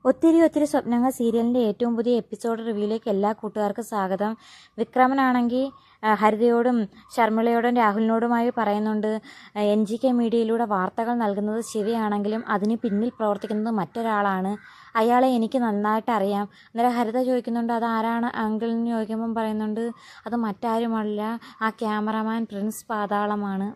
ഒത്തിരി സ്വപ്നങ്ങൾ സീരിയലിൻ്റെ ഏറ്റവും പുതിയ എപ്പിസോഡ് റിവ്യൂയിലേക്ക് എല്ലാ കൂട്ടുകാർക്കും സ്വാഗതം. വിക്രമനാണെങ്കിൽ ഹരിതയോടും ശർമിളയോടും രാഹുലിനോടുമായി പറയുന്നുണ്ട്, NGK മീഡിയയിലൂടെ വാർത്തകൾ നൽകുന്നത് ശിവയാണെങ്കിലും അതിന് പിന്നിൽ പ്രവർത്തിക്കുന്നത് മറ്റൊരാളാണ്. അയാളെ എനിക്ക് നന്നായിട്ട് അറിയാം. അന്നേരം ഹരിത ചോദിക്കുന്നുണ്ട്, അത് ആരാണ് അങ്കിൾ എന്ന് ചോദിക്കുമ്പം പറയുന്നുണ്ട്, അത് മറ്റാരുമല്ല, ആ ക്യാമറമാൻ പ്രിൻസ് പാതാളമാണ്.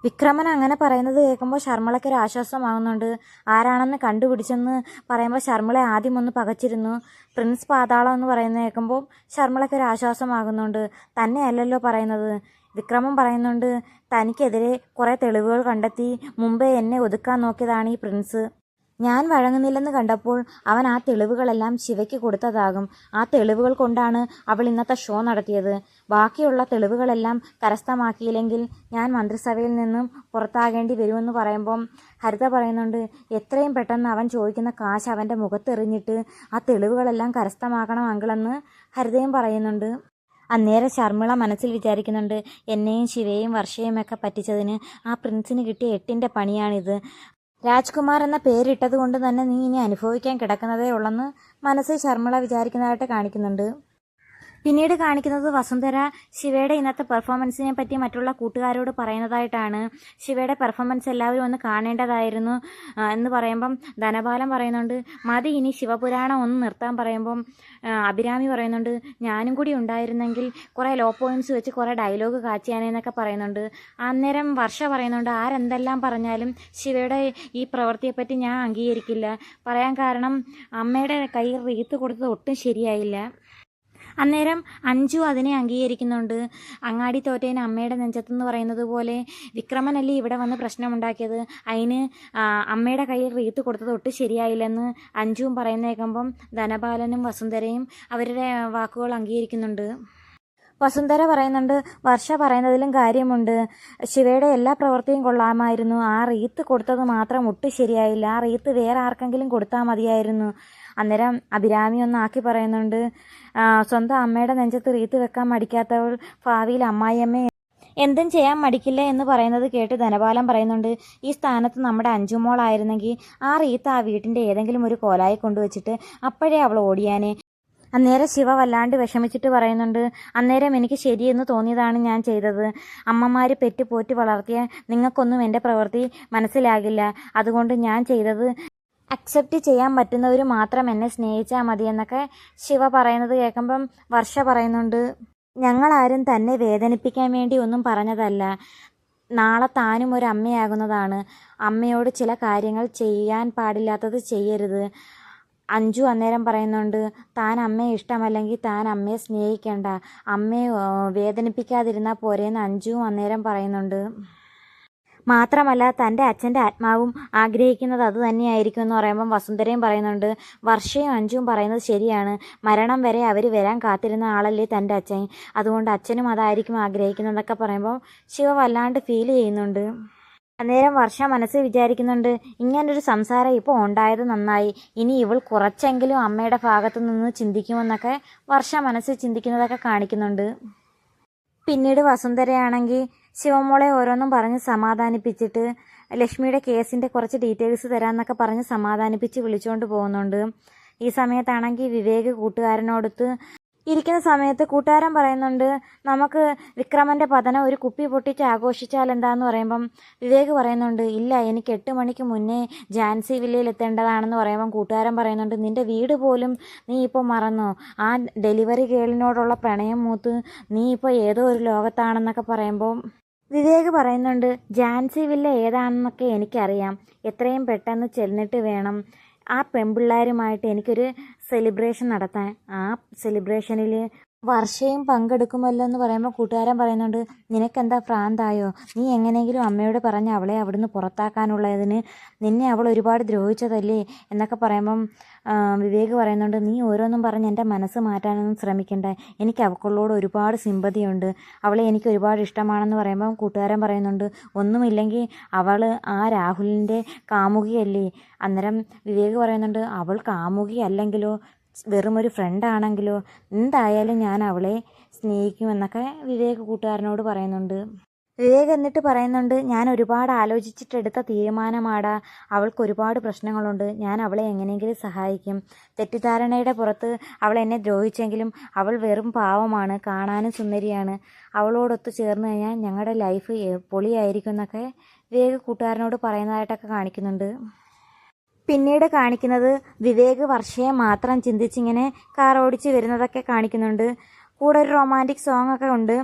വിക്രമൻ അങ്ങനെ പറയുന്നത് കേൾക്കുമ്പോൾ ശർമിളയ്ക്കൊരു ആശ്വാസമാകുന്നുണ്ട്. ആരാണെന്ന് കണ്ടുപിടിച്ചെന്ന് പറയുമ്പോൾ ശർമിള ആദ്യം ഒന്ന് പകച്ചിരുന്നു. പ്രിൻസ് പാതാളം എന്ന് പറയുന്നത് കേൾക്കുമ്പോൾ ശർമിളയ്ക്കൊരു ആശ്വാസമാകുന്നുണ്ട്. തന്നെയല്ലല്ലോ പറയുന്നത്. വിക്രമൻ പറയുന്നുണ്ട്, തനിക്കെതിരെ കുറേ തെളിവുകൾ കണ്ടെത്തി മുമ്പേ എന്നെ ഒതുക്കാൻ നോക്കിയതാണ് ഈ പ്രിൻസ്. ഞാൻ വഴങ്ങുന്നില്ലെന്ന് കണ്ടപ്പോൾ അവൻ ആ തെളിവുകളെല്ലാം ശിവയ്ക്ക് കൊടുത്തതാകും. ആ തെളിവുകൾ കൊണ്ടാണ് അവൾ ഇന്നത്തെ ഷോ നടത്തിയത്. ബാക്കിയുള്ള തെളിവുകളെല്ലാം കരസ്ഥമാക്കിയില്ലെങ്കിൽ ഞാൻ മന്ത്രിസഭയിൽ നിന്നും പുറത്താകേണ്ടി വരുമെന്ന് പറയുമ്പം ഹരിത പറയുന്നുണ്ട്, എത്രയും പെട്ടെന്ന് അവൻ ചോദിക്കുന്ന കാശ് അവൻ്റെ മുഖത്തെറിഞ്ഞിട്ട് ആ തെളിവുകളെല്ലാം കരസ്ഥമാക്കണം അങ്കിളെന്ന് ഹരിതയും പറയുന്നുണ്ട്. അന്നേരം ശർമിള മനസ്സിൽ വിചാരിക്കുന്നുണ്ട്, എന്നെയും ശിവയെയും വർഷയുമൊക്കെ പറ്റിച്ചതിന് ആ പ്രിൻസിന് കിട്ടിയ 8ന്റെ പണിയാണിത്. രാജ്കുമാർ എന്ന പേരിട്ടത് കൊണ്ട് തന്നെ നീ ഇനി അനുഭവിക്കാൻ കിടക്കുന്നതേ ഉള്ളെന്ന് മനസ്സിൽ ശർമിള വിചാരിക്കുന്നതായിട്ട് കാണിക്കുന്നുണ്ട്. പിന്നീട് കാണിക്കുന്നത് വസുന്ധര ശിവയുടെ ഇന്നത്തെ പെർഫോമൻസിനെ പറ്റി മറ്റുള്ള കൂട്ടുകാരോട് പറയുന്നതായിട്ടാണ്. ശിവയുടെ പെർഫോമൻസ് എല്ലാവരും ഒന്ന് കാണേണ്ടതായിരുന്നു എന്ന് പറയുമ്പം ധനപാലൻ പറയുന്നുണ്ട്, മതി ഇനി ശിവപുരാണം ഒന്ന് നിർത്താൻ പറയുമ്പം അഭിരാമി പറയുന്നുണ്ട്, ഞാനും കൂടി ഉണ്ടായിരുന്നെങ്കിൽ കുറേ ലോ പോയിൻറ്റ്സ് വെച്ച് കുറേ ഡയലോഗ് കാച്ചിയാനേന്നൊക്കെ പറയുന്നുണ്ട്. അന്നേരം വർഷ പറയുന്നുണ്ട്, ആരെന്തെല്ലാം പറഞ്ഞാലും ശിവയുടെ ഈ പ്രവൃത്തിയെപ്പറ്റി ഞാൻ അംഗീകരിക്കില്ല. പറയാൻ കാരണം അമ്മയുടെ കയ്യിൽ റീത്ത് കൊടുത്തത് ഒട്ടും ശരിയായില്ല. അന്നേരം അഞ്ജു അതിനെ അംഗീകരിക്കുന്നുണ്ട്. അങ്ങാടി തോറ്റേന് അമ്മയുടെ നെഞ്ചത്തെന്ന് പറയുന്നത് പോലെ വിക്രമനല്ലേ ഇവിടെ വന്ന് പ്രശ്നമുണ്ടാക്കിയത്, അതിന് അമ്മയുടെ കയ്യിൽ റീത്ത് കൊടുത്തത് ഒട്ടും ശരിയായില്ലെന്ന് അഞ്ജുവും പറയുന്നേക്കുമ്പം ധനപാലനും വസുന്ധരയും അവരുടെ വാക്കുകൾ അംഗീകരിക്കുന്നുണ്ട്. വസുന്ധര പറയുന്നുണ്ട്, വർഷ പറയുന്നതിലും കാര്യമുണ്ട്. ശിവയുടെ എല്ലാ പ്രവൃത്തിയും കൊള്ളാമായിരുന്നു. ആ റീത്ത് കൊടുത്തത് മാത്രം ഒട്ടും ശരിയായില്ല. ആ റീത്ത് വേറെ ആർക്കെങ്കിലും കൊടുത്താൽ മതിയായിരുന്നു. അന്നേരം അഭിരാമി ഒന്നാക്കി പറയുന്നുണ്ട്, സ്വന്തം അമ്മയുടെ നെഞ്ചത്ത് റീത്ത് വെക്കാൻ മടിക്കാത്തവൾ ഭാവിയിൽ അമ്മായിയമ്മ എന്തും ചെയ്യാൻ മടിക്കില്ല എന്ന് പറയുന്നത് കേട്ട് ധനപാലൻ പറയുന്നുണ്ട്, ഈ സ്ഥാനത്ത് നമ്മുടെ അഞ്ജുമോളായിരുന്നെങ്കിൽ ആ റീത്ത് ആ വീട്ടിൻ്റെ ഏതെങ്കിലും ഒരു കോലായി കൊണ്ടുവച്ചിട്ട് അപ്പോഴേ അവൾ ഓടിയാനേ. അന്നേരം ശിവ വല്ലാണ്ട് വിഷമിച്ചിട്ട് പറയുന്നുണ്ട്, അന്നേരം എനിക്ക് ശരിയെന്ന് തോന്നിയതാണ് ഞാൻ ചെയ്തത്. അമ്മമാർ പെറ്റുപോറ്റി വളർത്തിയ നിങ്ങൾക്കൊന്നും എൻ്റെ പ്രവൃത്തി മനസ്സിലാകില്ല. അതുകൊണ്ട് ഞാൻ ചെയ്തത് അക്സെപ്റ്റ് ചെയ്യാൻ പറ്റുന്നവർ മാത്രം എന്നെ സ്നേഹിച്ചാൽ മതി എന്നൊക്കെ ശിവ പറയുന്നത് കേൾക്കുമ്പം വർഷ പറയുന്നുണ്ട്, ഞങ്ങളാരും തന്നെ വേദനിപ്പിക്കാൻ വേണ്ടി ഒന്നും പറഞ്ഞതല്ല. നാളെ താനും ഒരു അമ്മയാകുന്നതാണ്. അമ്മയോട് ചില കാര്യങ്ങൾ ചെയ്യാൻ പാടില്ലാത്തത് ചെയ്യരുത്. അഞ്ജു അന്നേരം പറയുന്നുണ്ട്, താൻ അമ്മയെ ഇഷ്ടമല്ലെങ്കിൽ താൻ അമ്മയെ സ്നേഹിക്കേണ്ട, അമ്മയെ വേദനിപ്പിക്കാതിരുന്നാൽ പോരെയെന്ന് അഞ്ജുവും അന്നേരം പറയുന്നുണ്ട്. മാത്രമല്ല തൻ്റെ അച്ഛൻ്റെ ആത്മാവും ആഗ്രഹിക്കുന്നത് അത് തന്നെയായിരിക്കും എന്ന് പറയുമ്പം വസുന്ധരയും പറയുന്നുണ്ട്, വർഷയും അഞ്ജുവും പറയുന്നത് ശരിയാണ്. മരണം വരെ അവർ വരാൻ കാത്തിരുന്ന ആളല്ലേ തൻ്റെ അച്ഛൻ, അതുകൊണ്ട് അച്ഛനും അതായിരിക്കും ആഗ്രഹിക്കുന്നതെന്നൊക്കെ പറയുമ്പോൾ ശിവ വല്ലാണ്ട് ഫീൽ ചെയ്യുന്നുണ്ട്. അന്നേരം വർഷ മനസ്സിൽ വിചാരിക്കുന്നുണ്ട്, ഇങ്ങനൊരു സംസാരം ഇപ്പോൾ ഉണ്ടായത് നന്നായി. ഇനി ഇവൾ കുറച്ചെങ്കിലും അമ്മയുടെ ഭാഗത്തു നിന്ന് ചിന്തിക്കുമെന്നൊക്കെ വർഷ മനസ്സിൽ ചിന്തിക്കുന്നതൊക്കെ കാണിക്കുന്നുണ്ട്. പിന്നീട് വസുന്ധരയാണെങ്കിൽ ശിവമോളെ ഓരോന്നും പറഞ്ഞ് സമാധാനിപ്പിച്ചിട്ട് ലക്ഷ്മിയുടെ കേസിൻ്റെ കുറച്ച് ഡീറ്റെയിൽസ് തരാമെന്നൊക്കെ പറഞ്ഞ് സമാധാനിപ്പിച്ച് വിളിച്ചുകൊണ്ട് പോകുന്നുണ്ട്. ഈ സമയത്താണെങ്കിൽ വിവേക് കൂട്ടുകാരനോടൊത്ത് ഇരിക്കുന്ന സമയത്ത് കൂട്ടുകാരൻ പറയുന്നുണ്ട്, നമുക്ക് വിക്രമൻ്റെ പതനം ഒരു കുപ്പി പൊട്ടിച്ച് ആഘോഷിച്ചാൽ എന്താന്ന് പറയുമ്പം വിവേക് പറയുന്നുണ്ട്, ഇല്ല എനിക്ക് 8 മണിക്ക് മുന്നേ ജാൻസി വില്ലയിൽ എത്തേണ്ടതാണെന്ന് പറയുമ്പം കൂട്ടുകാരൻ പറയുന്നുണ്ട്, നിൻ്റെ വീട് പോലും നീ ഇപ്പോൾ മറന്നോ? ആ ഡെലിവറി ഗേളിനോടുള്ള പ്രണയം മൂത്ത് നീ ഇപ്പോൾ ഏതോ ഒരു ലോകത്താണെന്നൊക്കെ പറയുമ്പോൾ വിവേക് പറയുന്നുണ്ട്, ജാൻസി വില്ല ഏതാണെന്നൊക്കെ എനിക്കറിയാം. എത്രയും പെട്ടെന്ന് ചെന്നിട്ട് വേണം ആ പെൺപിള്ളേരുമായിട്ട് എനിക്കൊരു സെലിബ്രേഷൻ നടത്താൻ. ആ സെലിബ്രേഷനിൽ വർഷയും പങ്കെടുക്കുമല്ലോ എന്ന് പറയുമ്പോൾ കൂട്ടുകാരൻ പറയുന്നുണ്ട്, നിനക്കെന്താ ഭ്രാന്തായോ? നീ എങ്ങനെയെങ്കിലും അമ്മയോട് പറഞ്ഞ് അവളെ അവിടുന്ന് പുറത്താക്കാനുള്ളതിന് നിന്നെ അവൾ ഒരുപാട് ദ്രോഹിച്ചതല്ലേ എന്നൊക്കെ പറയുമ്പം വിവേക് പറയുന്നുണ്ട്, നീ ഓരോന്നും പറഞ്ഞ് എൻ്റെ മനസ്സ് മാറ്റാനൊന്നും ശ്രമിക്കണ്ട. എനിക്ക് അവളോട് ഒരുപാട് സിമ്പതിയുണ്ട്. അവളെ എനിക്ക് ഒരുപാട് ഇഷ്ടമാണെന്ന് പറയുമ്പം കൂട്ടുകാരൻ പറയുന്നുണ്ട്, ഒന്നുമില്ലെങ്കിൽ അവൾ ആ രാഹുലിൻ്റെ കാമുകിയല്ലേ. അന്നേരം വിവേക് പറയുന്നുണ്ട്, അവൾ കാമുകിയല്ലെങ്കിലോ വെറുമൊരു ഫ്രണ്ടാണെങ്കിലോ എന്തായാലും ഞാൻ അവളെ സ്നേഹിക്കുമെന്നൊക്കെ വിവേക് കൂട്ടുകാരനോട് പറയുന്നുണ്ട്. വിവേക് എന്നിട്ട് പറയുന്നുണ്ട്, ഞാൻ ഒരുപാട് ആലോചിച്ചിട്ടെടുത്ത തീരുമാനമാടാ. അവൾക്ക് ഒരുപാട് പ്രശ്നങ്ങളുണ്ട്. ഞാൻ അവളെ എങ്ങനെയെങ്കിലും സഹായിക്കും. തെറ്റിദ്ധാരണയുടെ പുറത്ത് അവൾ എന്നെ ദ്രോഹിച്ചെങ്കിലും അവൾ വെറും പാവമാണ്, കാണാനും സുന്ദരിയാണ്. അവളോടൊത്ത് ചേർന്ന് കഴിഞ്ഞാൽ ഞങ്ങളുടെ ലൈഫ് പൊളിയായിരിക്കും എന്നൊക്കെ വിവേക് കൂട്ടുകാരനോട് പറയുന്നതായിട്ടൊക്കെ കാണിക്കുന്നുണ്ട്. പിന്നീട് കാണിക്കുന്നത് വിവേക് വർഷയെ മാത്രം ചിന്തിച്ചിങ്ങനെ കാർ ഓടിച്ച് വരുന്നതൊക്കെ കാണിക്കുന്നുണ്ട്. കൂടെ ഒരു റൊമാൻറ്റിക് സോങ് ഒക്കെ ഉണ്ട്.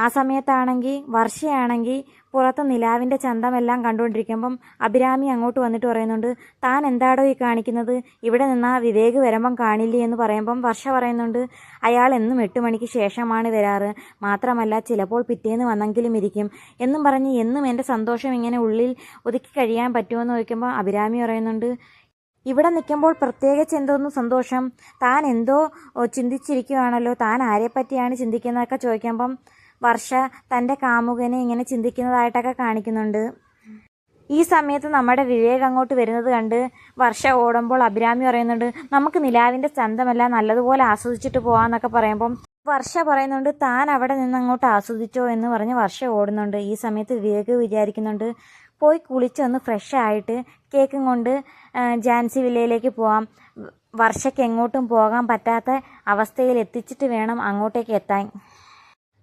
ആ സമയത്താണെങ്കിൽ വർഷയാണെങ്കിൽ പുറത്ത് നിലാവിൻ്റെ ചന്തമെല്ലാം കണ്ടുകൊണ്ടിരിക്കുമ്പം അഭിരാമി അങ്ങോട്ട് വന്നിട്ട് പറയുന്നുണ്ട്, താൻ എന്താടോ ഈ കാണിക്കുന്നത്? ഇവിടെ നിന്നാൽ വിവേക് വരുമ്പം കാണില്ലേ എന്ന് പറയുമ്പം വർഷ പറയുന്നുണ്ട്, അയാൾ എന്നും 8 മണിക്ക് ശേഷമാണ് വരാറ്, മാത്രമല്ല ചിലപ്പോൾ പിറ്റേന്ന് വന്നെങ്കിലും ഇരിക്കും എന്നും പറഞ്ഞ് എന്നും എൻ്റെ സന്തോഷം ഇങ്ങനെ ഉള്ളിൽ ഒതുക്കി കഴിയാൻ പറ്റുമെന്ന് ചോദിക്കുമ്പോൾ അഭിരാമി പറയുന്നുണ്ട്, ഇവിടെ നിൽക്കുമ്പോൾ പ്രത്യേകിച്ച് എന്തോന്ന് സന്തോഷം? താൻ എന്തോ ചിന്തിച്ചിരിക്കുകയാണല്ലോ, താൻ ആരെപ്പറ്റിയാണ് ചിന്തിക്കുന്നതൊക്കെ ചോദിക്കുമ്പം വർഷ തൻ്റെ കാമുകനെ ഇങ്ങനെ ചിന്തിക്കുന്നതായിട്ടൊക്കെ കാണിക്കുന്നുണ്ട്. ഈ സമയത്ത് നമ്മുടെ വിവേക് അങ്ങോട്ട് വരുന്നത് കണ്ട് വർഷ ഓടുമ്പോൾ അഭിരാമി പറയുന്നുണ്ട്, നമുക്ക് നിലാവിൻ്റെ ചന്തമെല്ലാം നല്ലതുപോലെ ആസ്വദിച്ചിട്ട് പോകാമെന്നൊക്കെ പറയുമ്പം വർഷ പറയുന്നുണ്ട്, താൻ അവിടെ നിന്ന് അങ്ങോട്ട് ആസ്വദിച്ചോ എന്ന് പറഞ്ഞ് വർഷ ഓടുന്നുണ്ട്. ഈ സമയത്ത് വിവേക് വിചാരിക്കുന്നുണ്ട്, പോയി കുളിച്ചൊന്ന് ഫ്രഷ് ആയിട്ട് കേക്കും കൊണ്ട് ജാൻസി വില്ലയിലേക്ക് പോവാം. വർഷയ്ക്ക് എങ്ങോട്ടും പോകാൻ പറ്റാത്ത അവസ്ഥയിൽ എത്തിച്ചിട്ട് വേണം അങ്ങോട്ടേക്ക് എത്താൻ.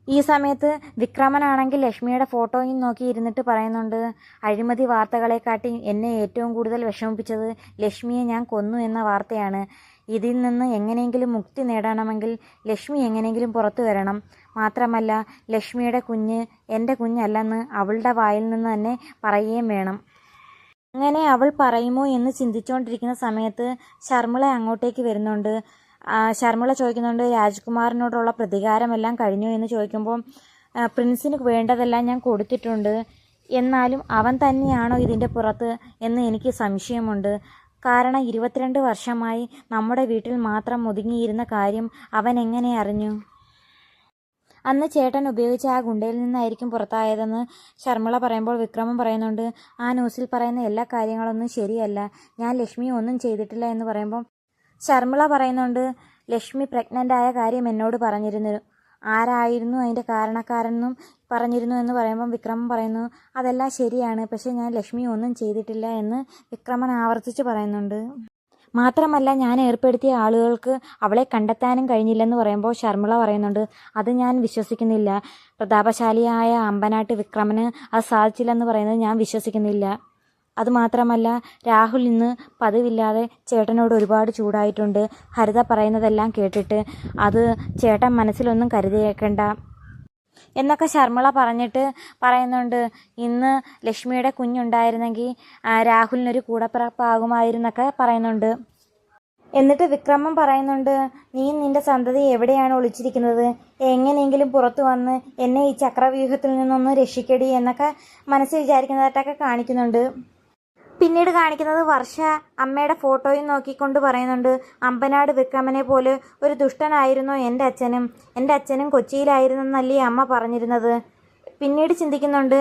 ഈ സമയത്ത് വിക്രമനാണെങ്കിൽ ലക്ഷ്മിയുടെ ഫോട്ടോയും നോക്കി ഇരുന്നിട്ട് പറയുന്നുണ്ട്, അഴിമതി വാർത്തകളെക്കാട്ടി എന്നെ ഏറ്റവും കൂടുതൽ വിഷമിപ്പിച്ചത് ലക്ഷ്മിയെ ഞാൻ കൊന്നു എന്ന വാർത്തയാണ്. ഇതിൽ നിന്ന് എങ്ങനെയെങ്കിലും മുക്തി നേടണമെങ്കിൽ ലക്ഷ്മി എങ്ങനെയെങ്കിലും പുറത്തു വരണം. മാത്രമല്ല ലക്ഷ്മിയുടെ കുഞ്ഞ് എൻ്റെ കുഞ്ഞല്ലെന്ന് അവളുടെ വായിൽ നിന്ന് തന്നെ പറയുകയും വേണം. അങ്ങനെ അവൾ പറയുമോ എന്ന് ചിന്തിച്ചുകൊണ്ടിരിക്കുന്ന സമയത്ത് ശർമിള അങ്ങോട്ടേക്ക് വരുന്നുണ്ട്. ശർമിള ചോദിക്കുന്നുണ്ട്, രാജ്കുമാറിനോടുള്ള പ്രതികാരമെല്ലാം കഴിഞ്ഞു എന്ന് ചോദിക്കുമ്പോൾ പ്രിൻസിന് വേണ്ടതെല്ലാം ഞാൻ കൊടുത്തിട്ടുണ്ട്, എന്നാലും അവൻ തന്നെയാണോ ഇതിൻ്റെ പുറത്ത് എന്ന് എനിക്ക് സംശയമുണ്ട്. കാരണം 22 വർഷമായി നമ്മുടെ വീട്ടിൽ മാത്രം ഒതുങ്ങിയിരുന്ന കാര്യം അവൻ എങ്ങനെ അറിഞ്ഞു? അന്ന് ചേട്ടൻ ഉപയോഗിച്ച ആ ഗുണ്ടയിൽ നിന്നായിരിക്കും പുറത്തായതെന്ന് ശർമിള പറയുമ്പോൾ വിക്രമൻ പറയുന്നുണ്ട്, ആ ന്യൂസിൽ പറയുന്ന എല്ലാ കാര്യങ്ങളൊന്നും ശരിയല്ല, ഞാൻ ലക്ഷ്മി ഒന്നും ചെയ്തിട്ടില്ല എന്ന് പറയുമ്പോൾ ശർമിള പറയുന്നുണ്ട്, ലക്ഷ്മി പ്രഗ്നൻ്റ് ആയ കാര്യം എന്നോട് പറഞ്ഞിരുന്നു, ആരായിരുന്നു അതിൻ്റെ കാരണക്കാരെന്നും പറഞ്ഞിരുന്നു എന്ന് പറയുമ്പം വിക്രമൻ പറയുന്നു, അതെല്ലാം ശരിയാണ്, പക്ഷേ ഞാൻ ലക്ഷ്മി ഒന്നും ചെയ്തിട്ടില്ല എന്ന് വിക്രമൻ ആവർത്തിച്ച് പറയുന്നുണ്ട്. മാത്രമല്ല ഞാൻ ഏർപ്പെടുത്തിയ ആളുകൾക്ക് അവളെ കണ്ടെത്താനും കഴിഞ്ഞില്ലെന്ന് പറയുമ്പോൾ ശർമിള പറയുന്നുണ്ട്, അത് ഞാൻ വിശ്വസിക്കുന്നില്ല. പ്രതാപശാലിയായ അമ്പനാട്ട് വിക്രമന് അത് സാധിച്ചില്ലെന്ന് പറയുന്നത് ഞാൻ വിശ്വസിക്കുന്നില്ല. അതുമാത്രമല്ല രാഹുൽ ഇന്ന് പതിവില്ലാതെ ചേട്ടനോട് ഒരുപാട് ചൂടായിട്ടുണ്ട്. ഹരിത പറയുന്നതെല്ലാം കേട്ടിട്ട് അത് ചേട്ടൻ മനസ്സിലൊന്നും കരുതിയേക്കണ്ട എന്നൊക്കെ ശർമിള പറഞ്ഞിട്ട് പറയുന്നുണ്ട്, ഇന്ന് ലക്ഷ്മിയുടെ കുഞ്ഞുണ്ടായിരുന്നെങ്കിൽ രാഹുലിനൊരു കൂടപ്പിറപ്പാകുമായിരുന്നൊക്കെ പറയുന്നുണ്ട്. എന്നിട്ട് വിക്രമൻ പറയുന്നുണ്ട്, നീ നിന്റെ സന്തതി എവിടെയാണ് ഒളിച്ചിരിക്കുന്നത്? എങ്ങനെയെങ്കിലും പുറത്തു വന്ന് എന്നെ ഈ ചക്രവ്യൂഹത്തിൽ നിന്നൊന്ന് രക്ഷിക്കടി എന്നൊക്കെ മനസ്സിൽ വിചാരിക്കുന്നതായിട്ടൊക്കെ കാണിക്കുന്നുണ്ട്. പിന്നീട് കാണിക്കുന്നത് വർഷ അമ്മയുടെ ഫോട്ടോയും നോക്കിക്കൊണ്ട് പറയുന്നുണ്ട്, അമ്പനാട് വിക്രമനെ പോലെ ഒരു ദുഷ്ടനായിരുന്നു എൻ്റെ അച്ഛനും. എൻ്റെ അച്ഛനും കൊച്ചിയിലായിരുന്നെന്നല്ലേ അമ്മ പറഞ്ഞിരുന്നത്. പിന്നീട് ചിന്തിക്കുന്നുണ്ട്,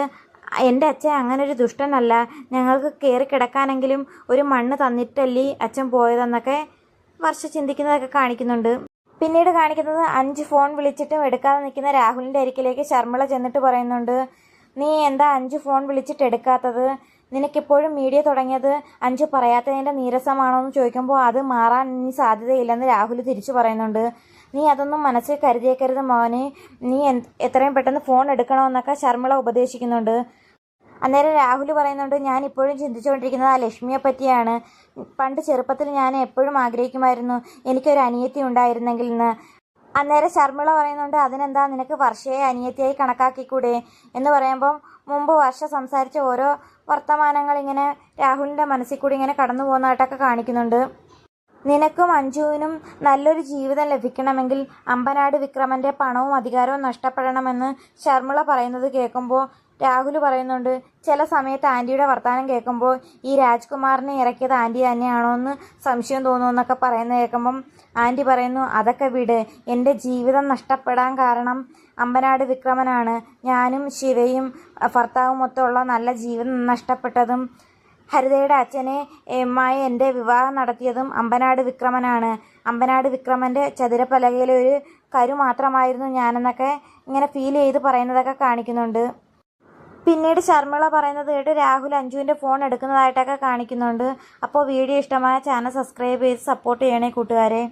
എൻ്റെ അച്ഛൻ അങ്ങനെ ഒരു ദുഷ്ടനല്ല, ഞങ്ങൾക്ക് കയറി കിടക്കാനെങ്കിലും ഒരു മണ്ണ് തന്നിട്ടല്ലേ അച്ഛൻ പോയതെന്നൊക്കെ വർഷ ചിന്തിക്കുന്നതൊക്കെ കാണിക്കുന്നുണ്ട്. പിന്നീട് കാണിക്കുന്നത് 5 ഫോൺ വിളിച്ചിട്ടും എടുക്കാതെ നിൽക്കുന്ന രാഹുലിൻ്റെ അരികിലേക്ക് ശർമിള ചെന്നിട്ട് പറയുന്നുണ്ട്, നീ എന്താ 5 ഫോൺ വിളിച്ചിട്ട് എടുക്കാത്തത്? നിനക്കിപ്പോഴും മീഡിയ തുടങ്ങിയത് 5 പറയാത്തതിൻ്റെ നീരസമാണോ എന്ന് ചോദിക്കുമ്പോൾ അത് മാറാൻ ഇനി സാധ്യതയില്ലെന്ന് രാഹുൽ തിരിച്ചു പറയുന്നുണ്ട്. നീ അതൊന്നും മനസ്സിൽ കരുതിയേക്കരുത് മോനെ, നീ എത്രയും പെട്ടെന്ന് ഫോൺ എടുക്കണമെന്നൊക്കെ ശർമിള ഉപദേശിക്കുന്നുണ്ട്. അന്നേരം രാഹുൽ പറയുന്നുണ്ട്, ഞാൻ ഇപ്പോഴും ചിന്തിച്ചുകൊണ്ടിരിക്കുന്നത് ആ ലക്ഷ്മിയെ പറ്റിയാണ്. പണ്ട് ചെറുപ്പത്തിൽ ഞാൻ എപ്പോഴും ആഗ്രഹിക്കുമായിരുന്നു എനിക്കൊരു അനിയത്തി ഉണ്ടായിരുന്നെങ്കിൽ എന്ന്. അന്നേരം ശർമിള പറയുന്നുണ്ട്, അതിനെന്താ, നിനക്ക് വർഷയെ അനിയത്തിയായി കണക്കാക്കിക്കൂടെ എന്ന് പറയുമ്പം മുമ്പ് വർഷ സംസാരിച്ച ഓരോ വർത്തമാനങ്ങൾ ഇങ്ങനെ രാഹുലിൻ്റെ മനസ്സിൽ കൂടി ഇങ്ങനെ കടന്നു പോകുന്നതായിട്ടൊക്കെ കാണിക്കുന്നുണ്ട്. നിനക്കും അഞ്ജുവിനും നല്ലൊരു ജീവിതം ലഭിക്കണമെങ്കിൽ അമ്പനാട് വിക്രമൻ്റെ പണവും അധികാരവും നഷ്ടപ്പെടണമെന്ന് ശർമിള പറയുന്നത് കേൾക്കുമ്പോൾ രാഹുൽ പറയുന്നുണ്ട്, ചില സമയത്ത് ആൻറ്റിയുടെ വർത്തമാനം കേൾക്കുമ്പോൾ ഈ രാജ്കുമാറിനെ ഇറക്കിയത് ആൻറ്റി തന്നെയാണോ എന്ന് സംശയം തോന്നുമെന്നൊക്കെ പറയുന്നത് കേൾക്കുമ്പം ആൻറ്റി പറയുന്നു, അതൊക്കെ വിട്, എൻ്റെ ജീവിതം നഷ്ടപ്പെടാൻ കാരണം അമ്പനാട് വിക്രമനാണ്. ഞാനും ശിവയും ഭർത്താവും മൊത്തമുള്ള നല്ല ജീവിതം നഷ്ടപ്പെട്ടതും ഹരിതയുടെ അച്ഛനെ എമ്മായി എൻ്റെ വിവാഹം നടത്തിയതും അമ്പനാട് വിക്രമനാണ്. അമ്പനാട് വിക്രമൻ്റെ ചതുരപ്പലകയിലെ ഒരു കരു മാത്രമായിരുന്നു ഞാനെന്നൊക്കെ ഇങ്ങനെ ഫീൽ ചെയ്ത് പറയുന്നതൊക്കെ കാണിക്കുന്നുണ്ട്. പിന്നീട് ശർമിള പറയുന്നത് കേട്ട് രാഹുൽ അഞ്ജുവിൻ്റെ ഫോൺ എടുക്കുന്നതായിട്ടൊക്കെ കാണിക്കുന്നുണ്ട്. അപ്പോൾ വീഡിയോ ഇഷ്ടമായ ചാനൽ സബ്സ്ക്രൈബ് ചെയ്ത് സപ്പോർട്ട് ചെയ്യണേ കൂട്ടുകാരെ.